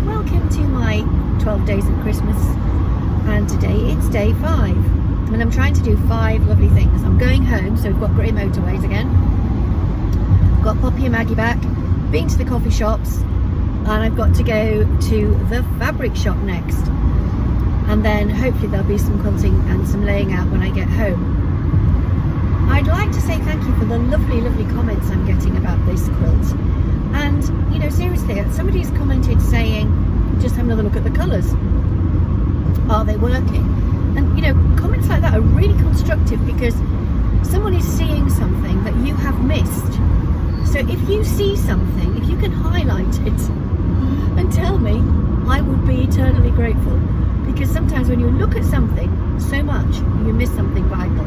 Welcome to my 12 days of Christmas, and today it's day 5 and I'm trying to do 5 lovely things. I'm going home, so we've got grey motorways again, got Poppy and Maggie back, been to the coffee shops, and I've got to go to the fabric shop next, and then hopefully there'll be some quilting and some laying out when I get home. I'd like to say thank you for the lovely comments I'm getting about this quilt. And, you know, seriously, somebody's commented saying, just have another look at the colours. Are they working? And, you know, comments like that are really constructive because someone is seeing something that you have missed. So if you see something, if you can highlight it and tell me, I would be eternally grateful. Because sometimes when you look at something so much, you miss something vital.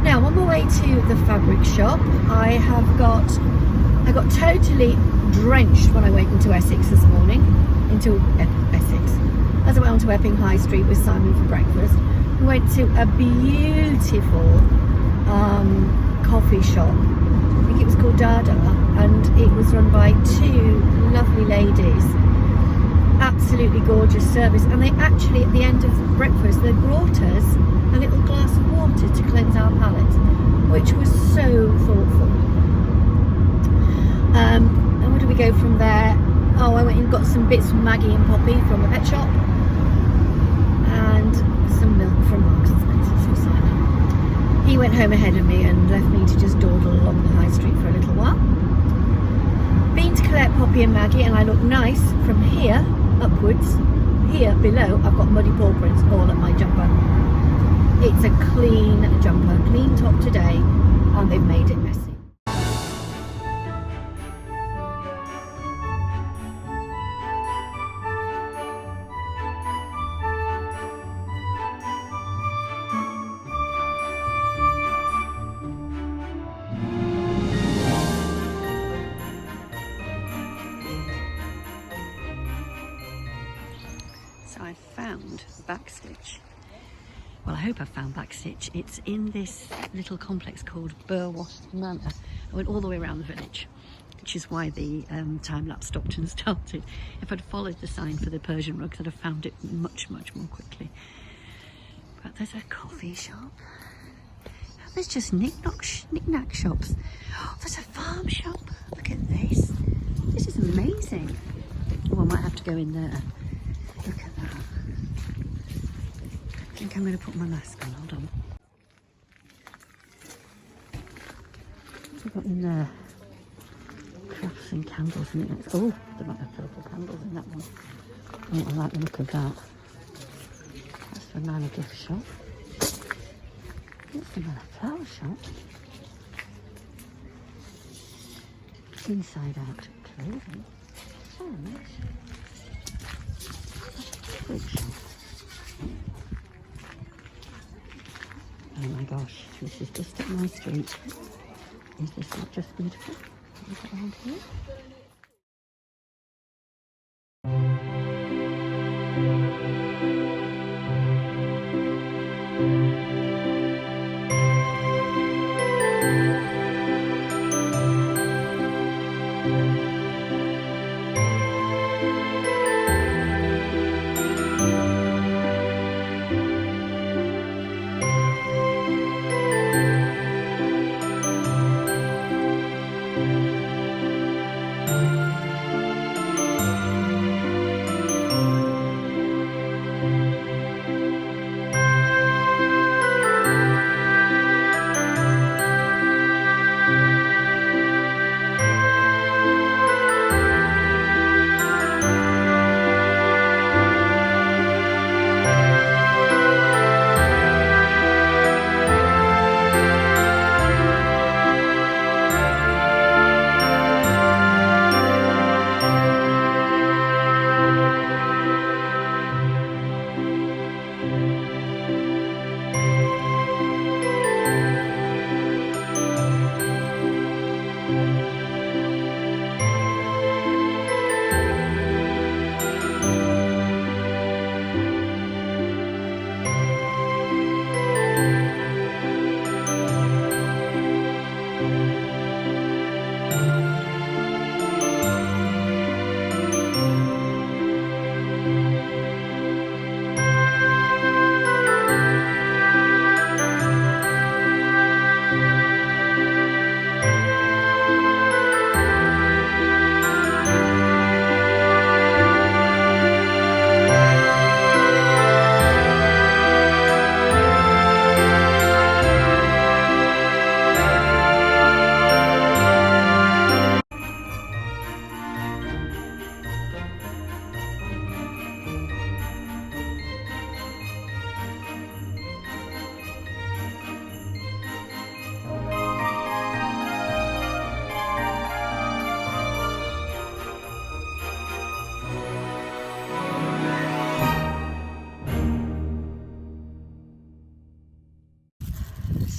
Now, on my way to the fabric shop, I got totally drenched when I went into Essex this morning, as I went on to Epping High Street with Simon for breakfast. We went to a beautiful coffee shop. I think it was called Dada, and it was run by 2 lovely ladies. Absolutely gorgeous service, and they actually, at the end of breakfast, they brought us a little glass of water to cleanse our palate, which was so thoughtful. And where do we go from there? Oh, I went and got some bits from Maggie and Poppy from the pet shop, and some milk from Marks and Spencer's for Simon. He went home ahead of me and left me to just dawdle along the high street for a little while. Been to collect Poppy and Maggie, and I look nice from here upwards. Here below, I've got muddy paw prints all at my jumper. It's a clean jumper, clean top today, and they've made it messy. So I found backstitch. Well, I hope I found backstitch. It's in this little complex called Burwash Manor. I went all the way around the village, which is why the time-lapse stopped and started. If I'd followed the sign for the Persian rugs, I'd have found it much more quickly. But there's a coffee shop. There's just knick-knack shops. Oh, there's a farm shop. Look at this. This is amazing. Oh, I might have to go in there. Look at that. I think I'm going to put my mask on. Hold on. What's we got in there? Crafts and candles. Oh, there might have purple candles in that one. Oh, I like the look of that. That's the Manor gift shop. That's the Manor flower shop. Inside out clothing. So nice. Oh my gosh, this is just up my street. Is this not just beautiful? Look around here.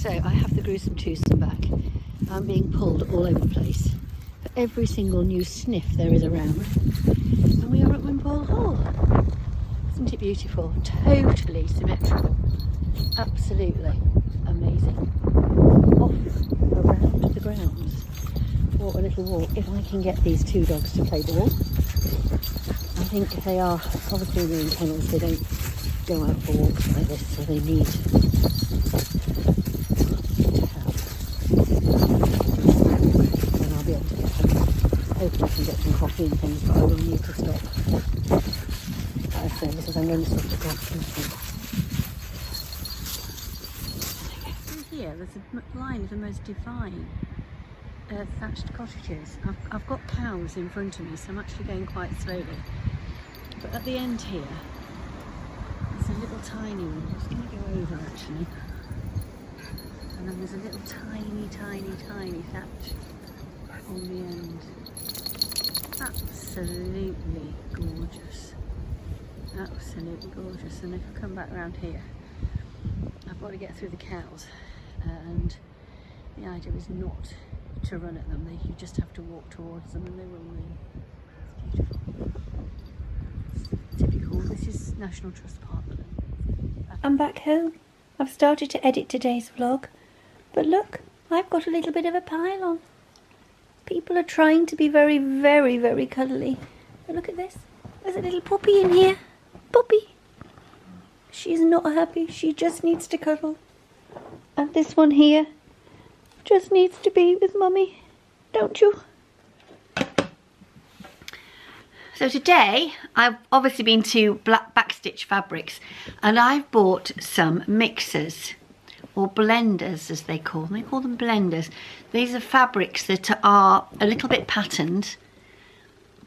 So I have the gruesome twosome back. I'm being pulled all over the place for every single new sniff there is around. And we are at Wimpole Hall. Isn't it beautiful? Totally symmetrical. Absolutely amazing. Off around the grounds for a little walk. If I can get these two dogs to play ball. I think they are obviously in kennels. They don't go out for walks like this, so they need to help. And I'll be able to get them. Hopefully I can get some coffee and things, but I will need to stop at services. I'm going to stop at Glastonbury. Here, there's a line of the most divine thatched cottages. I've got cows in front of me, so I'm actually going quite slowly. But at the end here, there's a little tiny one. I'm just going to go over actually. And then there's a little tiny thatch on the end. Absolutely gorgeous. Absolutely gorgeous. And if I come back around here, I've got to get through the cows. And the idea is not to run at them. You just have to walk towards them and they will move. It's beautiful. It's typical. This is National Trust Parkland. I'm back home. I've started to edit today's vlog. But look, I've got a little bit of a pile on. People are trying to be very, very, very cuddly. But look at this. There's a little puppy in here. Puppy. She's not happy. She just needs to cuddle. And this one here just needs to be with Mummy, don't you? So today I've obviously been to Backstitch Fabrics and I've bought some mixers or blenders as they call them. They call them blenders. These are fabrics that are a little bit patterned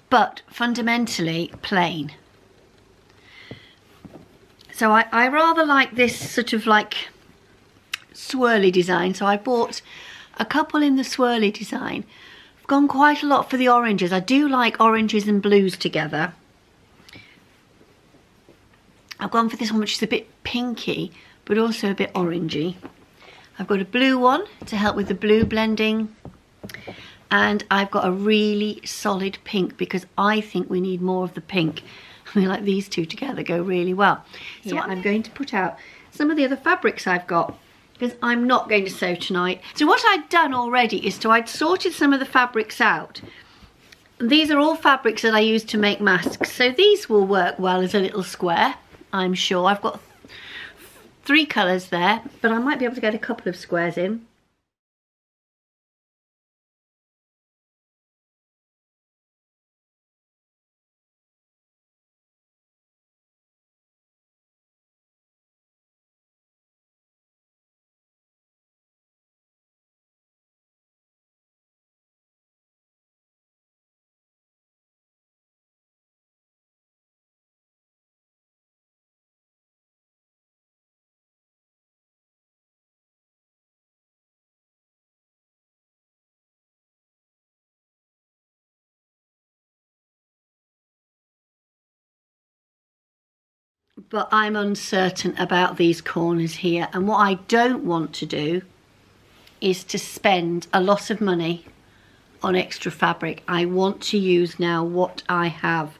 but fundamentally plain. So I rather like this sort of like swirly design, so I bought a couple in the swirly design. I've gone quite a lot for the oranges. I do like oranges and blues together. I've gone for this one which is a bit pinky but also a bit orangey. I've got a blue one to help with the blue blending, and I've got a really solid pink because I think we need more of the pink. I mean, like these two together go really well. So yeah, I'm going to put out some of the other fabrics I've got because I'm not going to sew tonight. So what I'd done already is I'd sorted some of the fabrics out. These are all fabrics that I use to make masks. So these will work well as a little square, I'm sure. I've got 3 colours there, but I might be able to get a couple of squares in. But I'm uncertain about these corners here, and what I don't want to do is to spend a lot of money on extra fabric. I want to use now what I have,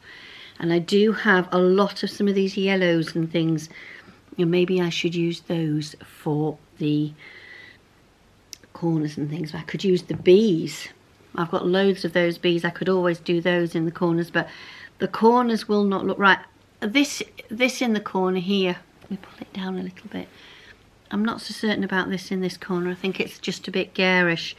and I do have a lot of some of these yellows and things, and maybe I should use those for the corners and things. I could use the bees. I've got loads of those bees. I could always do those in the corners, but the corners will not look right. This in the corner here, let me pull it down a little bit. I'm not so certain about this in this corner. I think it's just a bit garish,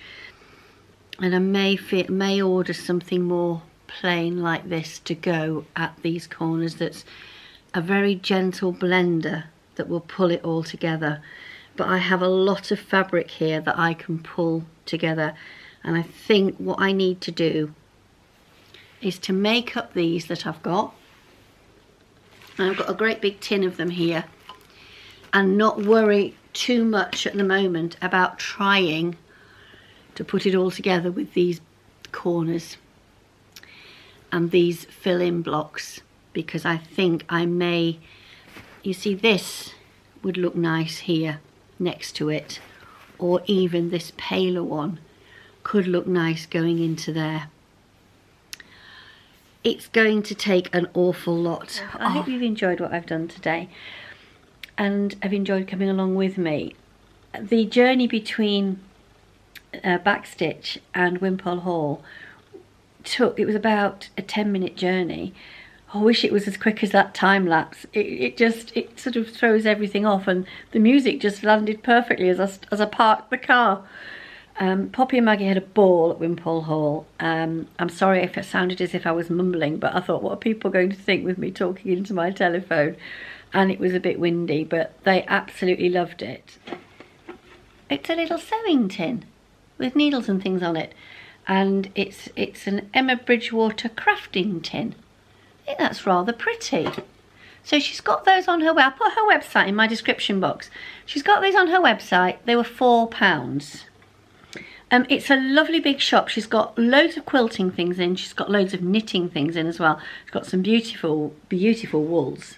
and I may order something more plain like this to go at these corners. That's a very gentle blender that will pull it all together. But I have a lot of fabric here that I can pull together, and I think what I need to do is to make up these that I've got. I've got a great big tin of them here, and not worry too much at the moment about trying to put it all together with these corners and these fill-in blocks, because I think I may, you see, this would look nice here next to it, or even this paler one could look nice going into there. It's going to take an awful lot. I hope you've enjoyed what I've done today and have enjoyed coming along with me. The journey between Backstitch and Wimpole Hall it was about a 10-minute journey. I wish it was as quick as that time lapse. It sort of throws everything off, and the music just landed perfectly as I parked the car. Poppy and Maggie had a ball at Wimpole Hall. I'm sorry if it sounded as if I was mumbling, but I thought, what are people going to think with me talking into my telephone? And it was a bit windy, but they absolutely loved it. It's a little sewing tin with needles and things on it, and it's an Emma Bridgewater crafting tin. I think that's rather pretty. So she's got those on her I'll put her website in my description box. She's got these on her website. They were £4. It's a lovely big shop. She's got loads of quilting things in. She's got loads of knitting things in as well. She's got some beautiful, beautiful wools.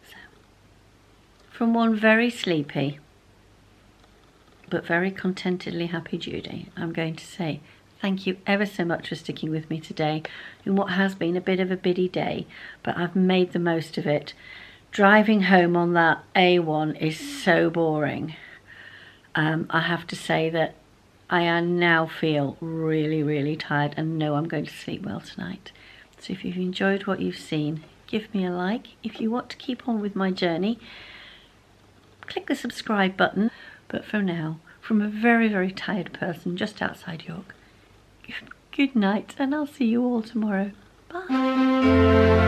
So, from one very sleepy, but very contentedly happy Judy, I'm going to say thank you ever so much for sticking with me today in what has been a bit of a biddy day, but I've made the most of it. Driving home on that A1 is so boring. I have to say that I now feel really, really tired and know I'm going to sleep well tonight. So if you've enjoyed what you've seen, give me a like. If you want to keep on with my journey, click the subscribe button. But for now, from a very, very tired person just outside York, good night, and I'll see you all tomorrow. Bye.